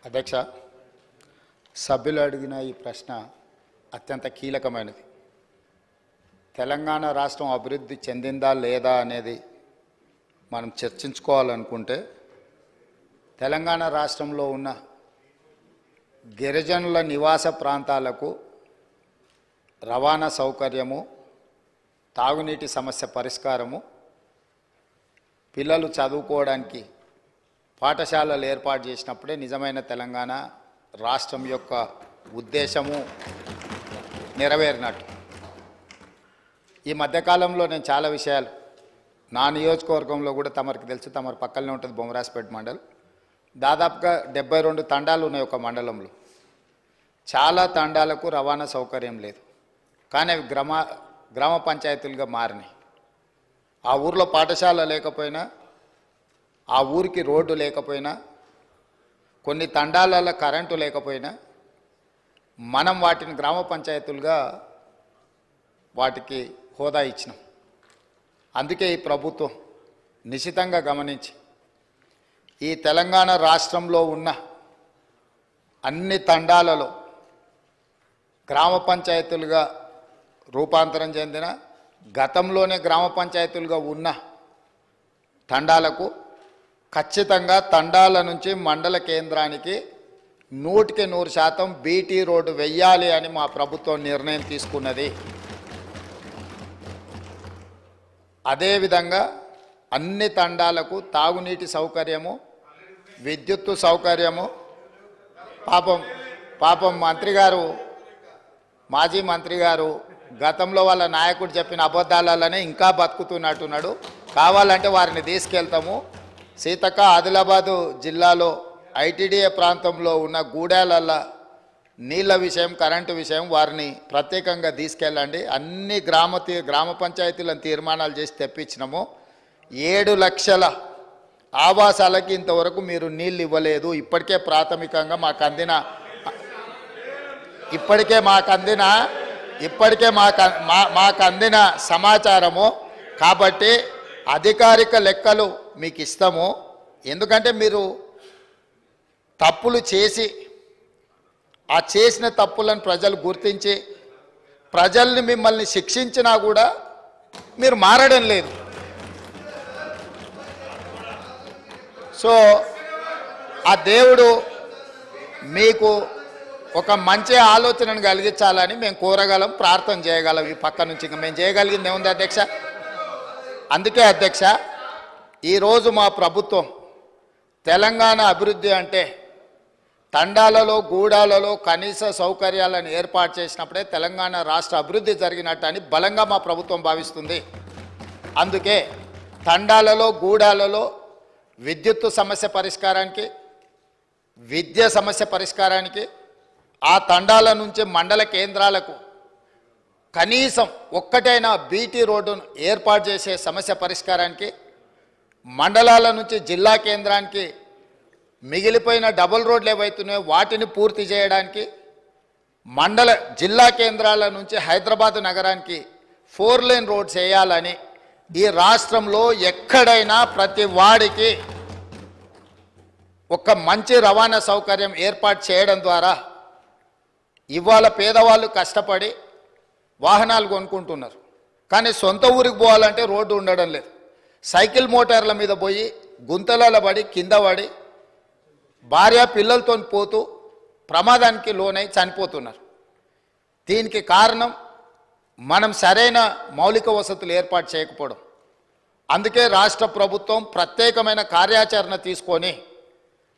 అధ్యక్ష, సభ్యులు అడిగిన ఈ ప్రశ్న అత్యంత కీలకమైనది. తెలంగాణ రాష్ట్రం అభివృద్ధి చెందిందా లేదా అనేది మనం చర్చించుకోవాలనుకుంటే తెలంగాణ రాష్ట్రంలో ఉన్న గిరిజనుల నివాస ప్రాంతాలకు రవాణా సౌకర్యము, తాగునీటి సమస్య పరిష్కారము, పిల్లలు చదువుకోవడానికి పాఠశాలలు ఏర్పాటు చేసినప్పుడే నిజమైన తెలంగాణ రాష్ట్రం యొక్క ఉద్దేశము నెరవేరినట్టు. ఈ మధ్యకాలంలో నేను చాలా విషయాలు నా నియోజకవర్గంలో కూడా తమరికి తెలుసు, తమరి పక్కనే ఉంటుంది బొమ్మరాజపేట మండలం. దాదాపుగా 72 తండాలు ఉన్నాయి ఒక మండలంలో. చాలా తండాలకు రవాణా సౌకర్యం లేదు, కానీ అవి గ్రామ పంచాయతీలుగా మారినాయి. ఆ ఊర్లో పాఠశాల లేకపోయినా, ఆ ఊరికి రోడ్డు లేకపోయినా, కొన్ని తండాలలో కరెంటు లేకపోయినా మనం వాటిని గ్రామ పంచాయతీలుగా వాటికి హోదా ఇచ్చినాం. అందుకే ఈ ప్రభుత్వం నిశితంగా గమనించి ఈ తెలంగాణ రాష్ట్రంలో ఉన్న అన్ని తండాలలో గ్రామ పంచాయతీలుగా రూపాంతరం చెందిన, గతంలోనే గ్రామ పంచాయతీలుగా ఉన్న తండాలకు ఖచ్చితంగా తండాల నుంచి మండల కేంద్రానికి 100% బీటీ రోడ్డు వెయ్యాలి అని మా ప్రభుత్వం నిర్ణయం తీసుకున్నది. అదేవిధంగా అన్ని తండాలకు తాగునీటి సౌకర్యము, విద్యుత్తు సౌకర్యము. పాపం మంత్రి గారు, మాజీ మంత్రి గారు గతంలో వాళ్ళ నాయకుడు చెప్పిన అబద్ధాలనే ఇంకా బతుకుతున్నట్టున్నాడు. కావాలంటే వారిని తీసుకెళ్తాము. సీతక్క, ఆదిలాబాదు జిల్లాలో ఐటీడీఏ ప్రాంతంలో ఉన్న గూడాలల్ల నీళ్ళ విషయం, కరెంటు విషయం వారిని ప్రత్యేకంగా తీసుకెళ్ళండి. అన్ని గ్రామ పంచాయతీలను తీర్మానాలు చేసి తెప్పించినాము. 7 లక్షల ఆవాసాలకి ఇంతవరకు మీరు నీళ్ళు ఇవ్వలేదు. ఇప్పటికే ప్రాథమికంగా మాకు అందిన సమాచారము. కాబట్టి అధికారిక లెక్కలు మీకు ఇస్తాము. ఎందుకంటే మీరు తప్పులు చేసి ఆ చేసిన తప్పులను ప్రజలు గుర్తించి ప్రజల్ని మిమ్మల్ని శిక్షించినా కూడా మీరు మారడం లేదు. సో ఆ దేవుడు మీకు ఒక మంచి ఆలోచనను కలిగించాలని మేము కోరగలం, ప్రార్థన చేయగలం. ఈ పక్క నుంచి ఇంకా మేము చేయగలిగింది ఏముంది అధ్యక్ష? అందుకే అధ్యక్ష, ఈరోజు మా ప్రభుత్వం తెలంగాణ అభివృద్ధి అంటే తండాలలో, గూడాలలో కనీస సౌకర్యాలను ఏర్పాటు చేసినప్పుడే తెలంగాణ రాష్ట్ర అభివృద్ధి జరిగినట్టు అని బలంగా మా ప్రభుత్వం భావిస్తుంది. అందుకే తండాలలో, గూడాలలో విద్యుత్తు సమస్య పరిష్కారానికి, విద్య సమస్య పరిష్కారానికి, ఆ తండాల నుంచి మండల కేంద్రాలకు కనీసం ఒక్కటైనా బీటీ రోడ్డును ఏర్పాటు చేసే సమస్య పరిష్కారానికి, మండలాల నుంచి జిల్లా కేంద్రానికి మిగిలిపోయిన డబుల్ రోడ్లు ఏవైతున్నాయో వాటిని పూర్తి చేయడానికి, జిల్లా కేంద్రాల నుంచి హైదరాబాద్ నగరానికి 4 లేన్ రోడ్స్ వేయాలని ఈ రాష్ట్రంలో ఎక్కడైనా ప్రతి వాడికి ఒక మంచి రవాణా సౌకర్యం ఏర్పాటు చేయడం ద్వారా ఇవాళ పేదవాళ్ళు కష్టపడి వాహనాలు కొనుక్కుంటున్నారు, కానీ సొంత ఊరికి పోవాలంటే రోడ్డు ఉండడం లేదు. సైకిల్ మోటార్ల మీద పోయి గుంతలలో పడి కింద పడి భార్య పిల్లలతో పోతూ ప్రమాదానికి లోనై చనిపోతున్నారు. దీనికి కారణం మనం సరైన మౌలిక వసతులు ఏర్పాటు చేయకపోవడం. అందుకే రాష్ట్ర ప్రభుత్వం ప్రత్యేకమైన కార్యాచరణ తీసుకొని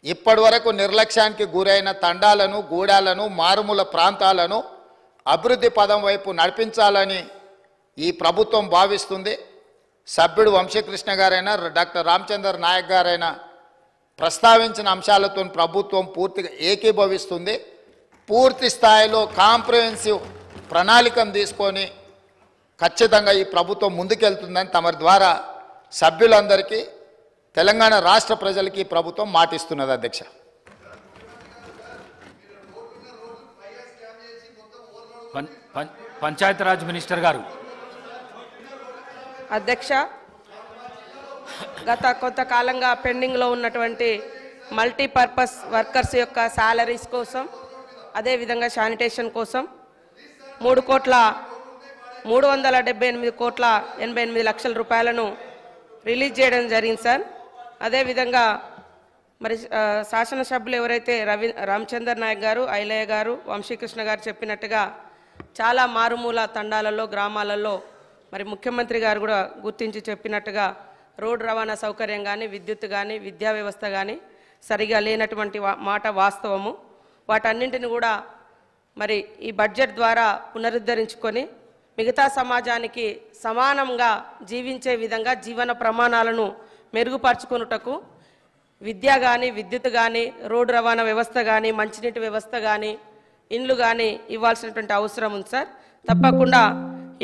ఇప్పటి వరకు నిర్లక్ష్యానికి గురైన తండాలను, గూడాలను, మారుమూల ప్రాంతాలను అభివృద్ధి పదం వైపు నడిపించాలని ఈ ప్రభుత్వం భావిస్తుంది. సభ్యుడు వంశీకృష్ణ గారైనా, డాక్టర్ రామచందర్ నాయక్ గారైనా ప్రస్తావించిన అంశాలతో ప్రభుత్వం పూర్తిగా ఏకీభవిస్తుంది. పూర్తి స్థాయిలో కాంప్రహెన్సివ్ ప్రణాళికను తీసుకొని ఖచ్చితంగా ఈ ప్రభుత్వం ముందుకెళ్తుందని తమరి ద్వారా సభ్యులందరికీ, తెలంగాణ రాష్ట్ర ప్రజలకి ప్రభుత్వం మాటిస్తున్నది అధ్యక్ష. పంచాయతీరాజ్ మినిస్టర్ గారు. అధ్యక్ష, గత కొంతకాలంగా పెండింగ్లో ఉన్నటువంటి మల్టీపర్పస్ వర్కర్స్ యొక్క శాలరీస్ కోసం, అదేవిధంగా శానిటేషన్ కోసం 3,378,88 రూపాయలను రిలీజ్ చేయడం జరిగింది సార్. అదేవిధంగా మరి శాసనసభ్యులు ఎవరైతే రామచందర్ నాయక్ గారు, ఐలయ్య గారు, వంశీకృష్ణ గారు చెప్పినట్టుగా చాలా మారుమూల తండాలలో, గ్రామాలలో మరి ముఖ్యమంత్రి గారు కూడా గుర్తించి చెప్పినట్టుగా రోడ్డు రవాణా సౌకర్యం కానీ, విద్యుత్ కానీ, విద్యా వ్యవస్థ కానీ సరిగా లేనటువంటి మాట వాస్తవము. వాటన్నింటిని కూడా మరి ఈ బడ్జెట్ ద్వారా పునరుద్ధరించుకొని మిగతా సమాజానికి సమానంగా జీవించే విధంగా జీవన ప్రమాణాలను మెరుగుపరుచుకొనుటకు విద్య కానీ, విద్యుత్ కానీ, రోడ్డు రవాణా వ్యవస్థ కానీ, మంచినీటి వ్యవస్థ కానీ, ఇండ్లు కానీ ఇవ్వాల్సినటువంటి అవసరం ఉంది సార్. తప్పకుండా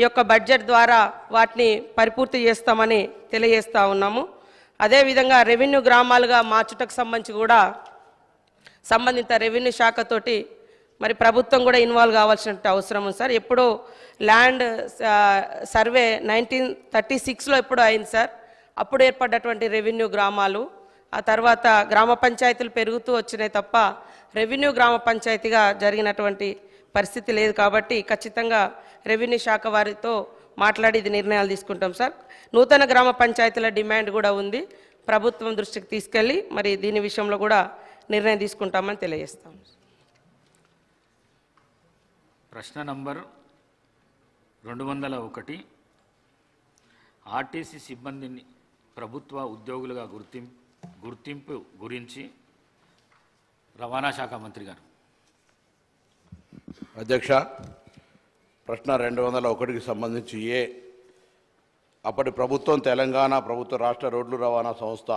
ఈ యొక్క బడ్జెట్ ద్వారా వాటిని పరిపూర్తి చేస్తామని తెలియజేస్తూ ఉన్నాము. అదేవిధంగా రెవెన్యూ గ్రామాలుగా మార్చుటకు సంబంధించి కూడా సంబంధిత రెవెన్యూ శాఖతోటి మరి ప్రభుత్వం కూడా ఇన్వాల్వ్ కావాల్సిన అవసరం ఉంది సార్. ఎప్పుడో ల్యాండ్ సర్వే 1936లో ఎప్పుడో అయింది సార్. అప్పుడు ఏర్పడ్డటువంటి రెవెన్యూ గ్రామాలు ఆ తర్వాత గ్రామ పంచాయతీలు పెరుగుతూ వచ్చినాయి తప్ప రెవెన్యూ గ్రామ పంచాయతీగా జరిగినటువంటి పరిస్థితి లేదు. కాబట్టి ఖచ్చితంగా రెవెన్యూ శాఖ వారితో మాట్లాడి ఇది నిర్ణయాలు తీసుకుంటాం సార్. నూతన గ్రామ పంచాయతీల డిమాండ్ కూడా ఉంది, ప్రభుత్వం దృష్టికి తీసుకెళ్ళి మరి దీని విషయంలో కూడా నిర్ణయం తీసుకుంటామని తెలియజేస్తాం. ప్రశ్న నంబర్ 201 ఆర్టీసీ సిబ్బందిని ప్రభుత్వ ఉద్యోగులుగా గుర్తింపు గురించి రవాణా శాఖ మంత్రి గారు. అధ్యక్ష, ప్రశ్న 201కి సంబంధించి అప్పటి ప్రభుత్వం తెలంగాణ ప్రభుత్వ రాష్ట్ర రోడ్లు రవాణా సంస్థ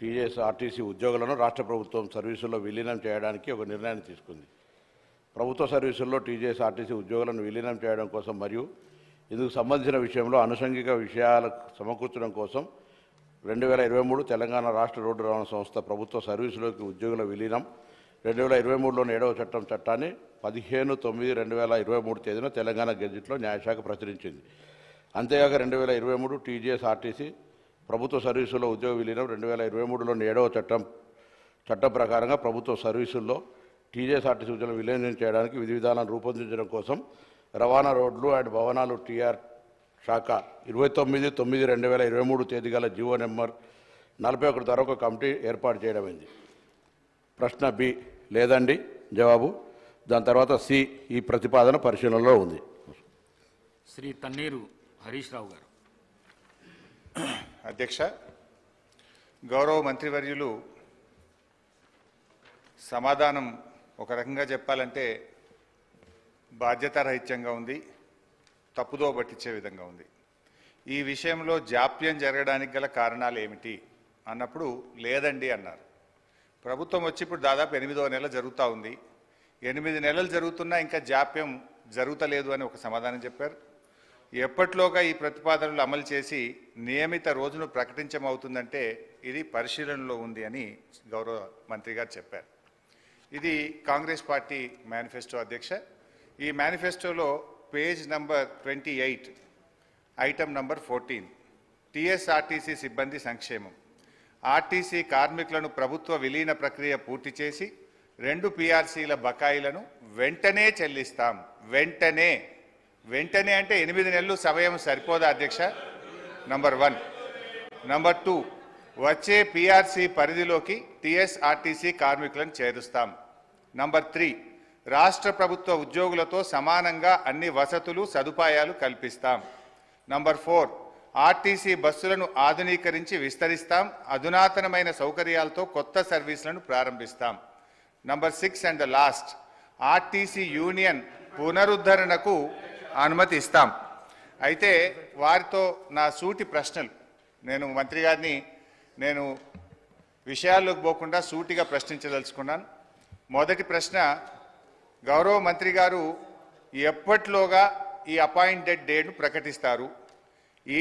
టీఎస్ఆర్టీసీ ఉద్యోగులను రాష్ట్ర ప్రభుత్వం సర్వీసుల్లో విలీనం చేయడానికి ఒక నిర్ణయాన్ని తీసుకుంది. ప్రభుత్వ సర్వీసుల్లో టీజేఎస్ఆర్టీసీ ఉద్యోగులను విలీనం చేయడం కోసం మరియు ఇందుకు సంబంధించిన విషయంలో అనుషంగిక విషయాలు సమకూర్చడం కోసం 2023 తెలంగాణ రాష్ట్ర రోడ్డు రవాణా సంస్థ ప్రభుత్వ సర్వీసులోకి ఉద్యోగుల విలీనం 2023లోని 7వ చట్టాన్ని 15/9/2023 తేదీన తెలంగాణ గెజిట్లో న్యాయశాఖ ప్రచురించింది. అంతేగాక 2023 టీజేఎస్ఆర్టీసీ ప్రభుత్వ సర్వీసుల్లో ఉద్యోగ విలీనం 2023లోని 7వ చట్టం ప్రకారంగా ప్రభుత్వ సర్వీసుల్లో టీజేఎస్ఆర్టీసీ ఉద్యోగులను విలీనం చేయడానికి విధి విధానాలను రూపొందించడం కోసం రవాణా రోడ్లు అండ్ భవనాలు టీఆర్ శాఖ 29/9/2023 తేదీ గల జీవో నెంబర్ 41 ద్వారా ఒక కమిటీ ఏర్పాటు చేయడమైంది. ప్రశ్న బి లేదండి జవాబు. దాని తర్వాత సి ఈ ప్రతిపాదన పరిశీలనలో ఉంది. శ్రీ తన్నీరు హరీష్ రావు గారు. అధ్యక్ష, గౌరవ మంత్రివర్యులు సమాధానం ఒక రకంగా చెప్పాలంటే బాధ్యతారహిత్యంగా ఉంది, తప్పుదో పట్టించే విధంగా ఉంది. ఈ విషయంలో జాప్యం జరగడానికి గల కారణాలు ఏమిటి అన్నప్పుడు లేదండి అన్నారు. ప్రభుత్వం వచ్చి ఇప్పుడు దాదాపు 8వ నెల జరుగుతూ ఉంది. 8 నెలలు జరుగుతున్నా ఇంకా జాప్యం జరుగుతలేదు అని ఒక సమాధానం చెప్పారు. ఎప్పట్లోగా ఈ ప్రతిపాదనలు అమలు చేసి నియమిత రోజును ప్రకటించమవుతుందంటే ఇది పరిశీలనలో ఉంది అని గౌరవ మంత్రి గారు చెప్పారు. ఇది కాంగ్రెస్ పార్టీ మేనిఫెస్టో అధ్యక్ష. ఈ మేనిఫెస్టోలో page number 28 item number 14 TSRTC సిబ్బంది సంక్షేమం. ఆర్టీసీ కార్మికులను ప్రభుత్వ విలీన ప్రక్రియ పూర్తి చేసి 2 పీఆర్సీల బకాయిలను వెంటనే చెల్లిస్తాం. వెంటనే అంటే 8 నెలలు సమయం సరిపోదా అధ్యక్ష? నంబర్ 1. నంబర్ 2, వచ్చే పీఆర్సీ పరిధిలోకి టీఎస్ఆర్టీసీ కార్మికులను చేరుస్తాం. నంబర్ 3, రాష్ట్ర ప్రభుత్వ ఉద్యోగులతో సమానంగా అన్ని వసతులు సదుపాయాలు కల్పిస్తాం. నంబర్ 4, ఆర్టీసీ బస్సులను ఆధునీకరించి విస్తరిస్తాం. అధునాతనమైన సౌకర్యాలతో కొత్త సర్వీసులను ప్రారంభిస్తాం. Number 6 and the last, RTC union పునరుద్ధరణకు అనుమతి ఇస్తాం. అయితే వారితో నా సూటి ప్రశ్నలు, నేను మంత్రి గారిని విషయాల్లోకి పోకుండా సూటిగా ప్రశ్నించదలుచుకున్నాను. మొదటి ప్రశ్న, గౌరవ మంత్రి గారు ఎప్పట్లోగా ఈ అపాయింటెడ్ డేట్ను ప్రకటిస్తారు?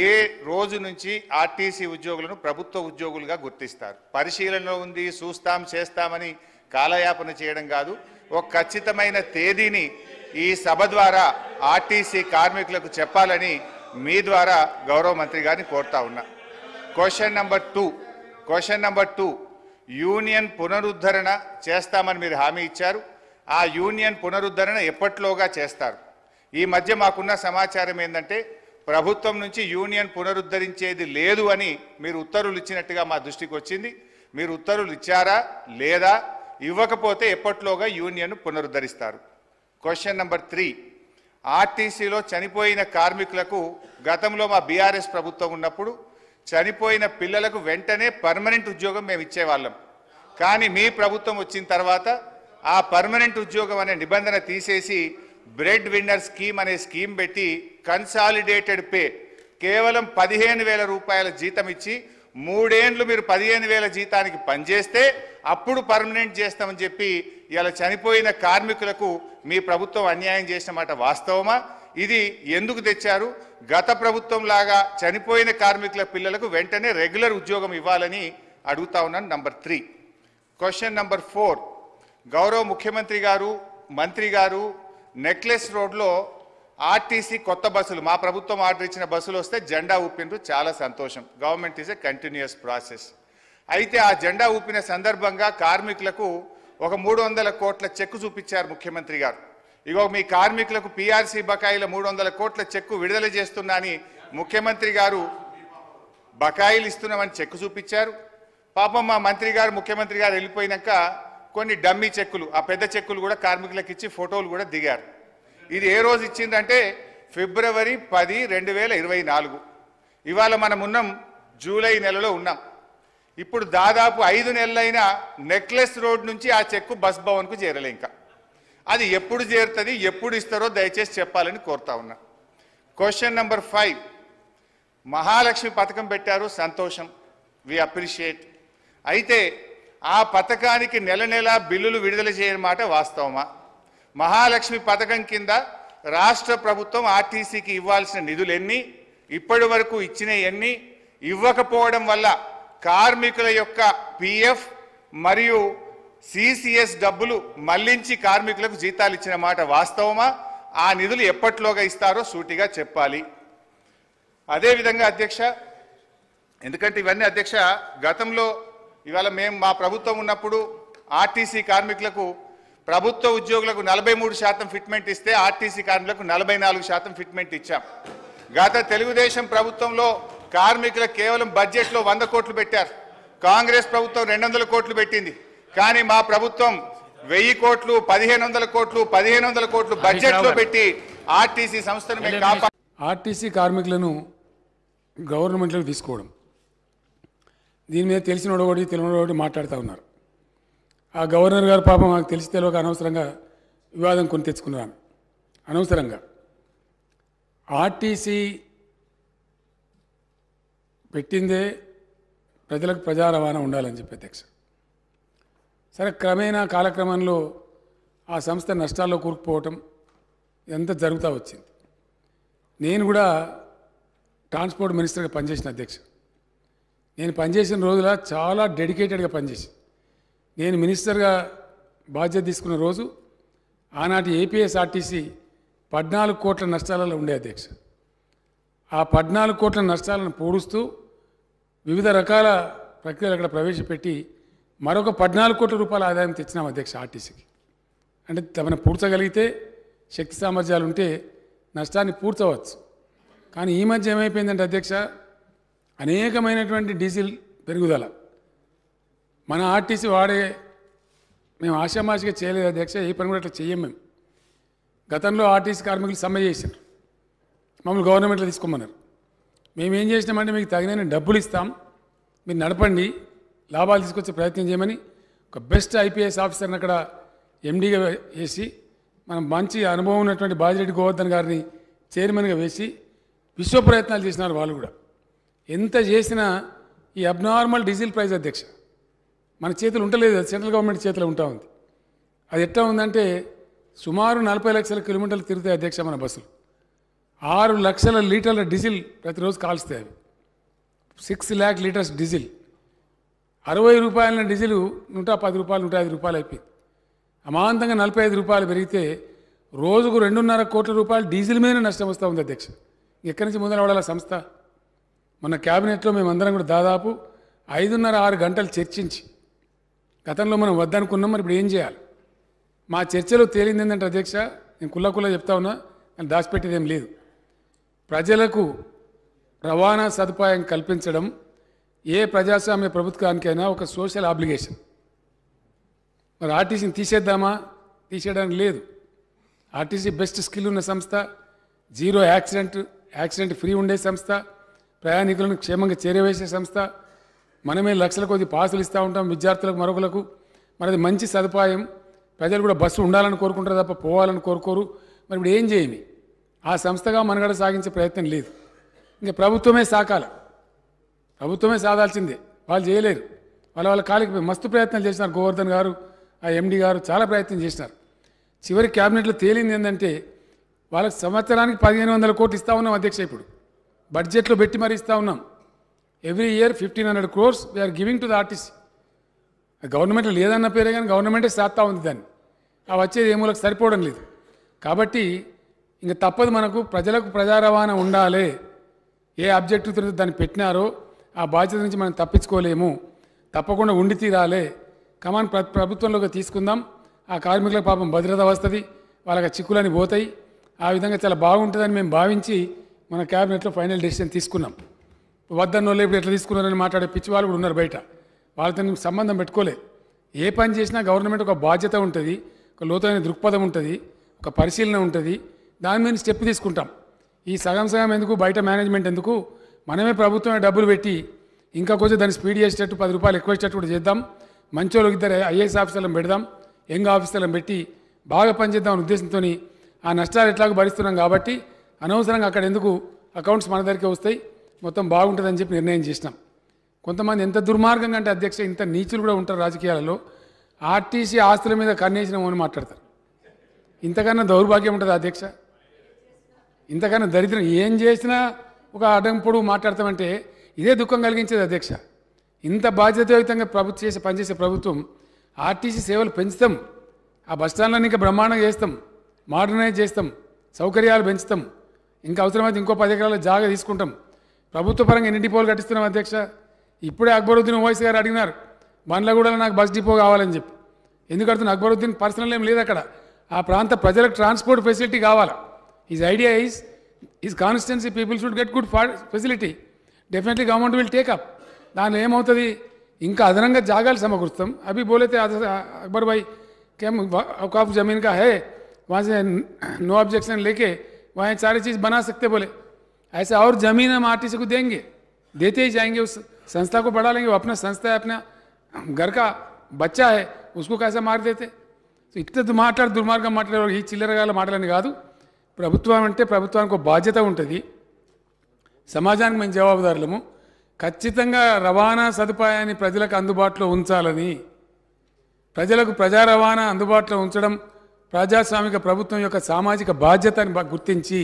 ఏ రోజు నుంచి ఆర్టీసీ ఉద్యోగులను ప్రభుత్వ ఉద్యోగులుగా గుర్తిస్తారు? పరిశీలనలో ఉంది, చూస్తాం చేస్తామని కాలయాపన చేయడం కాదు. ఒక ఖచ్చితమైన తేదీని ఈ సభ ద్వారా ఆర్టీసీ కార్మికులకు చెప్పాలని మీ ద్వారా గౌరవ మంత్రి గారిని కోరుతా ఉన్నా. క్వశ్చన్ నెంబర్ టూ యూనియన్ పునరుద్ధరణ చేస్తామని మీరు హామీ ఇచ్చారు. ఆ యూనియన్ పునరుద్ధరణ ఎప్పట్లోగా చేస్తారు? ఈ మధ్య మాకున్న సమాచారం ఏంటంటే ప్రభుత్వం నుంచి యూనియన్ పునరుద్ధరించేది లేదు అని మీరు ఉత్తర్వులు ఇచ్చినట్టుగా మా దృష్టికి వచ్చింది. మీరు ఉత్తర్వులు ఇచ్చారా లేదా? ఇవ్వకపోతే ఎప్పట్లోగా యూనియన్ పునరుద్ధరిస్తారు? క్వశ్చన్ నెంబర్ 3 ఆర్టీసీలో చనిపోయిన కార్మికులకు గతంలో మా బీఆర్ఎస్ ప్రభుత్వం ఉన్నప్పుడు చనిపోయిన పిల్లలకు వెంటనే పర్మనెంట్ ఉద్యోగం మేము ఇచ్చేవాళ్ళం. కానీ మీ ప్రభుత్వం వచ్చిన తర్వాత ఆ పర్మనెంట్ ఉద్యోగం అనే నిబంధన తీసేసి బ్రెడ్ విన్నర్ స్కీమ్ అనే స్కీమ్ పెట్టి కన్సాలిడేటెడ్ పే కేవలం 15,000 రూపాయల జీతం ఇచ్చి 3 ఏళ్ళు మీరు 15,000 జీతానికి పనిచేస్తే అప్పుడు పర్మనెంట్ చేస్తామని చెప్పి ఇలా చనిపోయిన కార్మికులకు మీ ప్రభుత్వం అన్యాయం చేసిన మాట వాస్తవమా? ఇది ఎందుకు తెచ్చారు? గత ప్రభుత్వం లాగా చనిపోయిన కార్మికుల పిల్లలకు వెంటనే రెగ్యులర్ ఉద్యోగం ఇవ్వాలని అడుగుతా ఉన్నాను. నెంబర్ 3 క్వశ్చన్ నెంబర్ 4 గౌరవ ముఖ్యమంత్రి గారు మంత్రి గారు నెక్లెస్ రోడ్లో ఆర్టీసీ కొత్త బస్సులు మా ప్రభుత్వం ఆర్డర్ ఇచ్చిన బస్సులు వస్తే జెండా ఊపినరు, చాలా సంతోషం. Government is a continuous process. అయితే ఆ జెండా ఊపిన సందర్భంగా కార్మికులకు ఒక 300 కోట్ల చెక్కు చూపించారు ముఖ్యమంత్రి గారు. ఇగో మీ కార్మికులకు పీఆర్సీ బకాయిల 300 కోట్ల చెక్కు విడుదల చేస్తున్నా అని ముఖ్యమంత్రి గారు బకాయిలు ఇస్తున్నామని చెక్కు చూపించారు. పాపం మా మంత్రి గారు ముఖ్యమంత్రి గారు వెళ్ళిపోయినాక కొన్ని డమ్మీ చెక్కులు, ఆ పెద్ద చెక్కులు కూడా కార్మికులకు ఇచ్చి ఫోటోలు కూడా దిగారు. ఇది ఏ రోజు ఇచ్చిందంటే ఫిబ్రవరి 10, 2024. ఇవాళ మనం ఉన్నాం జూలై నెలలో ఉన్నాం. ఇప్పుడు దాదాపు 5 నెలలైనా నెక్లెస్ రోడ్ నుంచి ఆ చెక్కు బస్ భవన్కు చేరలే. ఇంకా అది ఎప్పుడు చేరుతుంది, ఎప్పుడు ఇస్తారో దయచేసి చెప్పాలని కోరుతా ఉన్నా. క్వశ్చన్ నెంబర్ 5 మహాలక్ష్మి పథకం పెట్టారు, సంతోషం, వి అప్రిషియేట్. అయితే ఆ పథకానికి నెల నెల బిల్లులు విడుదల చేయని మాట వాస్తవమా? మహాలక్ష్మి పథకం కింద రాష్ట్ర ప్రభుత్వం ఆర్టీసీకి ఇవ్వాల్సిన నిధులు ఎన్ని, ఇప్పటి వరకు ఇచ్చిన ఎన్ని, ఇవ్వకపోవడం వల్ల కార్మికుల యొక్క పిఎఫ్ మరియు సిసిఎస్ డబ్బులు మళ్లించి కార్మికులకు జీతాలు ఇచ్చిన మాట వాస్తవమా? ఆ నిధులు ఎప్పట్లోగా ఇస్తారో సూటిగా చెప్పాలి. అదేవిధంగా అధ్యక్ష, ఎందుకంటే ఇవన్నీ అధ్యక్ష గతంలో ఇవాళ మేము మా ప్రభుత్వం ఉన్నప్పుడు ఆర్టీసీ కార్మికులకు ప్రభుత్వ ఉద్యోగులకు 43% ఫిట్మెంట్ ఇస్తే ఆర్టీసీ కార్మికులకు 44% ఫిట్మెంట్ ఇచ్చాం. గత తెలుగుదేశం ప్రభుత్వంలో కార్మికులకు కేవలం బడ్జెట్లో 100 కోట్లు పెట్టారు. కాంగ్రెస్ ప్రభుత్వం 200 కోట్లు పెట్టింది. కానీ మా ప్రభుత్వం 1000 కోట్లు, 1500 కోట్లు, 1500 కోట్లు బడ్జెట్లో పెట్టి ఆర్టీసీ సంస్థను మేము కాపాడు. ఆర్టీసీ కార్మికులను గవర్నమెంట్లోకి తీసుకోవడం, దీని మీద తెలిసినోడు ఒకటి తెలియనోడు ఒకటి మాట్లాడుతూ ఉన్నారు. ఆ గవర్నర్ గారు పాపం మాకు తెలిసి తెలియక అనవసరంగా వివాదం కొని తెచ్చుకున్నాను. అనవసరంగా ఆర్టీసీ పెట్టిందే ప్రజలకు ప్రజా రవాణా ఉండాలని చెప్పి అధ్యక్ష. సరే, క్రమేణా కాలక్రమంలో ఆ సంస్థ నష్టాల్లో కూరుకుపోవటం ఇదంతా జరుగుతూ వచ్చింది. నేను కూడా ట్రాన్స్పోర్ట్ మినిస్టర్గా పనిచేసిన అధ్యక్ష. నేను పనిచేసిన రోజుల చాలా డెడికేటెడ్గా పనిచేసి, నేను మినిస్టర్గా బాధ్యత తీసుకున్న రోజు ఆనాటి ఏపీఎస్ఆర్టీసీ 14 కోట్ల నష్టాలలో ఉండే అధ్యక్ష. ఆ 14 కోట్ల నష్టాలను పూడుస్తూ వివిధ రకాల ప్రక్రియలు అక్కడ ప్రవేశపెట్టి మరొక 14 కోట్ల రూపాయల ఆదాయం తెచ్చినాం అధ్యక్ష ఆర్టీసీకి. అంటే తమను పూడ్చగలిగితే, శక్తి సామర్థ్యాలు ఉంటే నష్టాన్ని పూడ్చవచ్చు. కానీ ఈ మధ్య ఏమైపోయిందంటే అధ్యక్ష, అనేకమైనటువంటి డీజిల్ పెరుగుదల మన ఆర్టీసీ మేము ఆశామాషిగా చేయలేదు అధ్యక్ష. ఏ పని కూడా అట్లా చెయ్యం మేము. గతంలో ఆర్టీసీ కార్మికులు సమ్మె చేశారు, మమ్మల్ని గవర్నమెంట్లో తీసుకోమన్నారు. మేమేం చేసినామంటే మీకు తగిన డబ్బులు ఇస్తాం, మీరు నడపండి, లాభాలు తీసుకొచ్చే ప్రయత్నం చేయమని ఒక బెస్ట్ ఐపీఎస్ ఆఫీసర్ని అక్కడ ఎండీగా వేసి, మనం మంచి అనుభవం ఉన్నటువంటి బాజిరెడ్డి గోవర్ధన్ గారిని చైర్మన్గా వేసి విశ్వ ప్రయత్నాలు చేసినారు వాళ్ళు కూడా. ఎంత చేసినా ఈ అబ్నార్మల్ డీజిల్ ప్రైస్ అధ్యక్ష మన చేతులు ఉండలేదు, సెంట్రల్ గవర్నమెంట్ చేతిలో ఉంటా ఉంది. అది ఎట్లా ఉందంటే సుమారు 40 లక్షల కిలోమీటర్లు తిరుగుతాయి అధ్యక్ష మన బస్సులు. 6 లక్షల లీటర్ల డీజిల్ ప్రతిరోజు కాల్స్తాయి. అవి 6 lakh లీటర్స్ డీజిల్. 60 రూపాయల డీజిల్ 110 రూపాయలు 105 రూపాయలు అయిపోయింది. అమాంతంగా 45 రూపాయలు పెరిగితే రోజుకు 2.5 కోట్ల రూపాయలు డీజిల్ మీద నష్టం వస్తూ ఉంది అధ్యక్ష. ఎక్కడి నుంచి మొదలవడాల సంస్థ? మన క్యాబినెట్లో మేమందరం కూడా దాదాపు 5:30-6 గంటలు చర్చించి గతంలో మనం వద్దనుకున్నాం, మరి ఇప్పుడు ఏం చేయాలి? మా చర్చలో తేలింది ఏంటంటే అధ్యక్ష, నేను కుల్ల చెప్తా ఉన్నా, నేను దాచిపెట్టేది ఏం లేదు. ప్రజలకు రవాణా సదుపాయం కల్పించడం ఏ ప్రజాస్వామ్య ప్రభుత్వానికైనా ఒక సోషల్ ఆబ్లిగేషన్. మరి ఆర్టీసీని తీసేద్దామా? తీసేయడానికి లేదు. ఆర్టీసీ బెస్ట్ స్కిల్ ఉన్న సంస్థ, జీరో యాక్సిడెంట్ ఫ్రీ ఉండే సంస్థ, ప్రయాణికులను క్షేమంగా చేరవేసే సంస్థ. మనమే లక్షల కొద్ది పాసులు ఇస్తూ ఉంటాం విద్యార్థులకు, మరొకలకు. మనది మంచి సదుపాయం. ప్రజలు కూడా బస్సు ఉండాలని కోరుకుంటారు తప్ప పోవాలని కోరుకోరు. మరి ఇప్పుడు ఏం చేయని? ఆ సంస్థగా మనుగడ సాగించే ప్రయత్నం లేదు. ఇంకా ప్రభుత్వమే సాకాల, ప్రభుత్వమే సాధాల్సిందే. వాళ్ళు చేయలేరు. వాళ్ళ కాలికి మస్తు ప్రయత్నాలు చేసినారు. గోవర్ధన్ గారు, ఆ ఎండి గారు చాలా ప్రయత్నం చేసినారు. చివరి క్యాబినెట్లో తేలింది ఏంటంటే వాళ్ళకి సంవత్సరానికి 1500 కోట్లు ఇస్తూ ఉన్నాం అధ్యక్ష. ఇప్పుడు బడ్జెట్లో పెట్టి మరి ఇస్తూ ఉన్నాం. Every year 1500 crores we are giving to the RTC. గవర్నమెంట్లో లేదన్న పేరే కానీ గవర్నమెంటే సాత్తా ఉంది దాన్ని. ఆ వచ్చేది ఏమూలకు సరిపోవడం లేదు. కాబట్టి ఇంక తప్పదు, మనకు ప్రజలకు ప్రజా రవాణా ఉండాలి. ఏ ఆబ్జెక్టివ్తో దాన్ని పెట్టినారో ఆ బాధ్యత నుంచి మనం తప్పించుకోలేము. తప్పకుండా ఉండి తీరాలి. కమాన్ ప్రభుత్వంలోకి తీసుకుందాం. ఆ కార్మికులకు పాపం భద్రత వస్తుంది, వాళ్ళకి చిక్కులని పోతాయి. ఆ విధంగా చాలా బాగుంటుందని మేము భావించి మన క్యాబినెట్లో ఫైనల్ డెసిషన్ తీసుకున్నాం. వద్దన్నోళ్ళు ఇప్పుడు ఎట్లా తీసుకున్నారని మాట్లాడే పిచ్చి వాళ్ళు కూడా ఉన్నారు బయట. వాళ్ళతో సంబంధం పెట్టుకోలే. ఏ పని చేసినా గవర్నమెంట్ ఒక బాధ్యత ఉంటుంది, ఒక లోతైన దృక్పథం ఉంటుంది, ఒక పరిశీలన ఉంటుంది. దాని మీద స్టెప్ తీసుకుంటాం. ఈ సగం ఎందుకు, బయట మేనేజ్మెంట్ ఎందుకు? మనమే ప్రభుత్వమే డబ్బులు పెట్టి ఇంకా కొంచెం దాన్ని స్పీడ్ చేసేటట్టు 10 రూపాయలు ఎక్కువ ఇచ్చేటట్టు కూడా చేద్దాం. మంచోళ్ళు 2 ఐఏఎస్ ఆఫీసర్లను పెడదాం, యంగ్ ఆఫీసర్లను పెట్టి బాగా పనిచేద్దాం అనే ఉద్దేశంతో ఆ నష్టాలు ఎట్లాగో భరిస్తున్నాం కాబట్టి అనవసరంగా అక్కడ ఎందుకు, అకౌంట్స్ మన దగ్గరికి వస్తాయి, మొత్తం బాగుంటుందని చెప్పి నిర్ణయం చేసినాం. కొంతమంది ఎంత దుర్మార్గంగా అంటే అధ్యక్ష, ఇంత నీచులు కూడా ఉంటారు రాజకీయాలలో. ఆర్టీసీ ఆస్తుల మీద కన్నేసినాము అని మాట్లాడతారు. ఇంతకన్నా దౌర్భాగ్యం ఉంటుంది అధ్యక్ష? ఇంతకన్నా దరిద్రం ఏం చేసినా ఒక అడ్డంపుడు మాట్లాడతామంటే ఇదే దుఃఖం కలిగించేది అధ్యక్ష. ఇంత బాధ్యతాయుతంగా పనిచేసే ప్రభుత్వం ఆర్టీసీ సేవలు పెంచుతాం, ఆ బస్టాండ్లను ఇంకా బ్రహ్మాండంగా చేస్తాం, మోడర్నైజ్ చేస్తాం, సౌకర్యాలు పెంచుతాం, ఇంకా అవసరమైతే ఇంకో 10 ఎకరాల జాగా తీసుకుంటాం. ప్రభుత్వ పరంగా ఎన్ని డిపోలు కట్టిస్తున్నాం అధ్యక్ష? ఇప్పుడే అక్బరుద్దీన్ ఓవైసీ గారు అడిగినారు, బండ్లగూడలో నాకు బస్ డిపో కావాలని చెప్పి. ఎందుకు అడుగుతున్నా? అక్బరుద్దీన్ పర్సనల్ ఏం లేదు అక్కడ. ఆ ప్రాంత ప్రజలకు ట్రాన్స్పోర్ట్ ఫెసిలిటీ కావాలా. His idea is constituency people should get good facility. Definitely government will take up. దానిలో ఏమవుతుంది, ఇంకా అదనంగా జాగాలు సమకూరుస్తాం. అभी बोले थे अकबर भाई कि हम औकाफ ज़मीन का है, वहाँ से नो ऑब्जेक्शन लेके वहाँ सारी चीज़ बना सकते बोले. ऐसा और ज़मीन हम आरटीसी को देंगे, देते ही जाएंगे. उस संस्था को बढ़ा लेंगे. वो अपना संस्था है, अपना घर का बच्चा है, उसको कैसा मार देते? సో ఇట్లా దుర్మార్గం మాట్లాడే ఈ చిల్లరగాల మాటలని కాదు. ప్రభుత్వం అంటే ప్రభుత్వానికి ఒక బాధ్యత ఉంటుంది. సమాజానికి మేము జవాబుదారులము. ఖచ్చితంగా రవాణా సదుపాయాన్ని ప్రజలకు అందుబాటులో ఉంచాలని, ప్రజలకు ప్రజా రవాణా అందుబాటులో ఉంచడం ప్రజాస్వామిక ప్రభుత్వం యొక్క సామాజిక బాధ్యతని గుర్తించి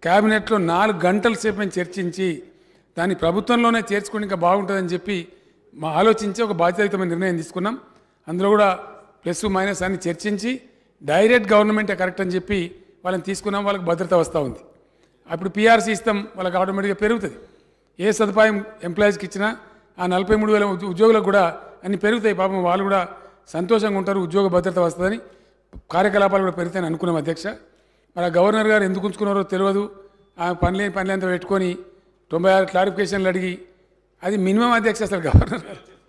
క్యాబినెట్లో 4 గంటల సేపు మేము చర్చించి దాన్ని ప్రభుత్వంలోనే చేర్చుకుని ఇంకా బాగుంటుందని చెప్పి ఆలోచించి ఒక బాధ్యతాయుతమైన నిర్ణయం తీసుకున్నాం. అందులో కూడా ప్లస్ మైనస్ అన్ని చర్చించి డైరెక్ట్ గవర్నమెంటే కరెక్ట్ అని చెప్పి వాళ్ళని తీసుకున్నాం. వాళ్ళకి భద్రత వస్తూ ఉంది. అప్పుడు పీఆర్సీ ఇస్తాం, వాళ్ళకి ఆటోమేటిక్గా పెరుగుతుంది. ఏ సదుపాయం ఎంప్లాయీస్కి ఇచ్చినా ఆ 43,000 ఉద్యోగులకు కూడా అన్ని పెరుగుతాయి. పాపం వాళ్ళు కూడా సంతోషంగా ఉంటారు, ఉద్యోగ భద్రత వస్తుందని, కార్యకలాపాలు కూడా పెరుగుతాయని అనుకున్నాం అధ్యక్ష. మరి ఆ గవర్నర్ గారు ఎందుకు ఉంచుకున్నారో తెలియదు. ఆ పనులేంతా పెట్టుకొని 96 క్లారిఫికేషన్లు అడిగి, అది మినిమం అధ్యక్ష. అసలు గవర్నర్ గారు